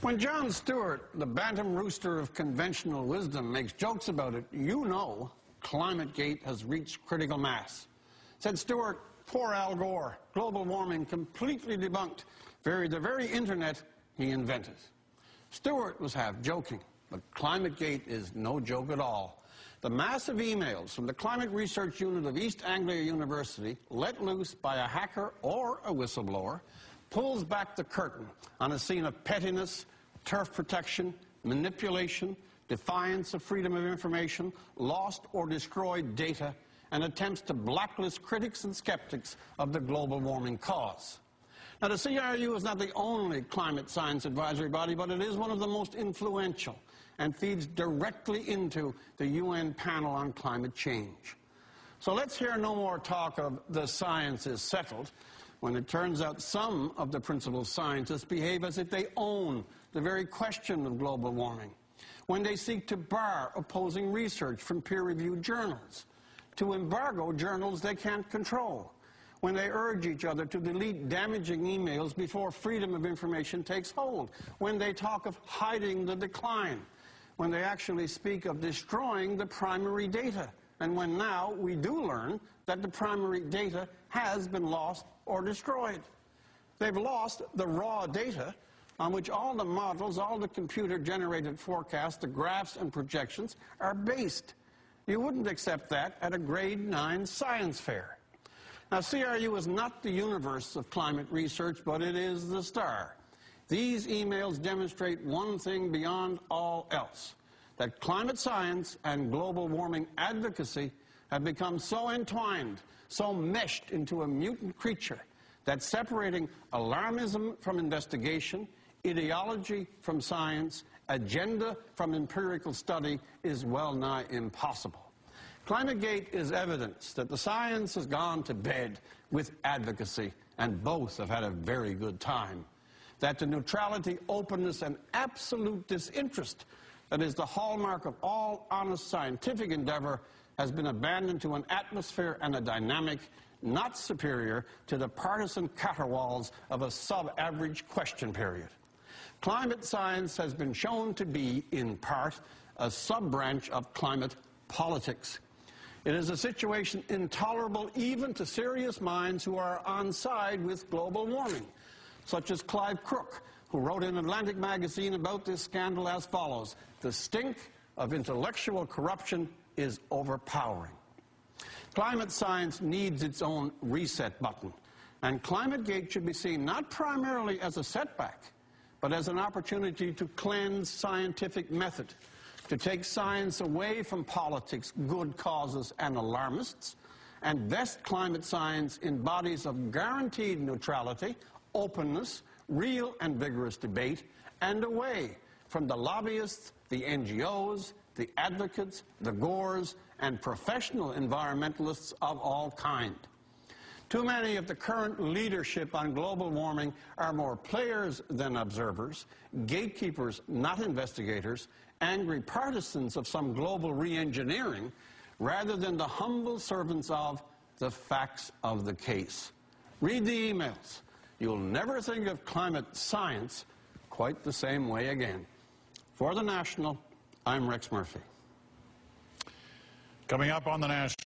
When Jon Stewart, the bantam rooster of conventional wisdom, makes jokes about it, you know Climategate has reached critical mass. Said Stewart, poor Al Gore, global warming completely debunked, the very internet he invented. Stewart was half joking, but Climategate is no joke at all. The massive emails from the Climate Research Unit of East Anglia University, let loose by a hacker or a whistleblower, pulls back the curtain on a scene of pettiness, turf protection, manipulation, defiance of freedom of information, lost or destroyed data, and attempts to blacklist critics and skeptics of the global warming cause. Now, the CRU is not the only climate science advisory body, but it is one of the most influential and feeds directly into the UN panel on climate change. So let's hear no more talk of the science is settled, when it turns out some of the principal scientists behave as if they own the very question of global warming, when they seek to bar opposing research from peer-reviewed journals, to embargo journals they can't control, when they urge each other to delete damaging emails before freedom of information takes hold, when they talk of hiding the decline, when they actually speak of destroying the primary data, and when now we do learn that the primary data has been lost or destroyed. They've lost the raw data on which all the models, all the computer-generated forecasts, the graphs and projections are based. You wouldn't accept that at a grade 9 science fair. Now, CRU is not the universe of climate research, but it is the star. These emails demonstrate one thing beyond all else, that climate science and global warming advocacy have become so entwined, so meshed into a mutant creature, that separating alarmism from investigation, ideology from science, agenda from empirical study is well nigh impossible. Climategate is evidence that the science has gone to bed with advocacy, and both have had a very good time. That the neutrality, openness, and absolute disinterest that is the hallmark of all honest scientific endeavor has been abandoned to an atmosphere and a dynamic not superior to the partisan caterwauls of a sub-average question period. Climate science has been shown to be, in part, a sub-branch of climate politics. It is a situation intolerable even to serious minds who are on side with global warming, such as Clive Crook, who wrote in Atlantic magazine about this scandal as follows: "The stink of intellectual corruption is overpowering." Climate science needs its own reset button, and Climategate should be seen not primarily as a setback, but as an opportunity to cleanse scientific method, to take science away from politics, good causes, and alarmists, and vest climate science in bodies of guaranteed neutrality, openness, real and vigorous debate, and away from the lobbyists, the NGOs, the advocates, the Gores, and professional environmentalists of all kind. Too many of the current leadership on global warming are more players than observers, gatekeepers, not investigators, angry partisans of some global re-engineering, rather than the humble servants of the facts of the case. Read the emails. You'll never think of climate science quite the same way again. For The National, I'm Rex Murphy. Coming up on The National.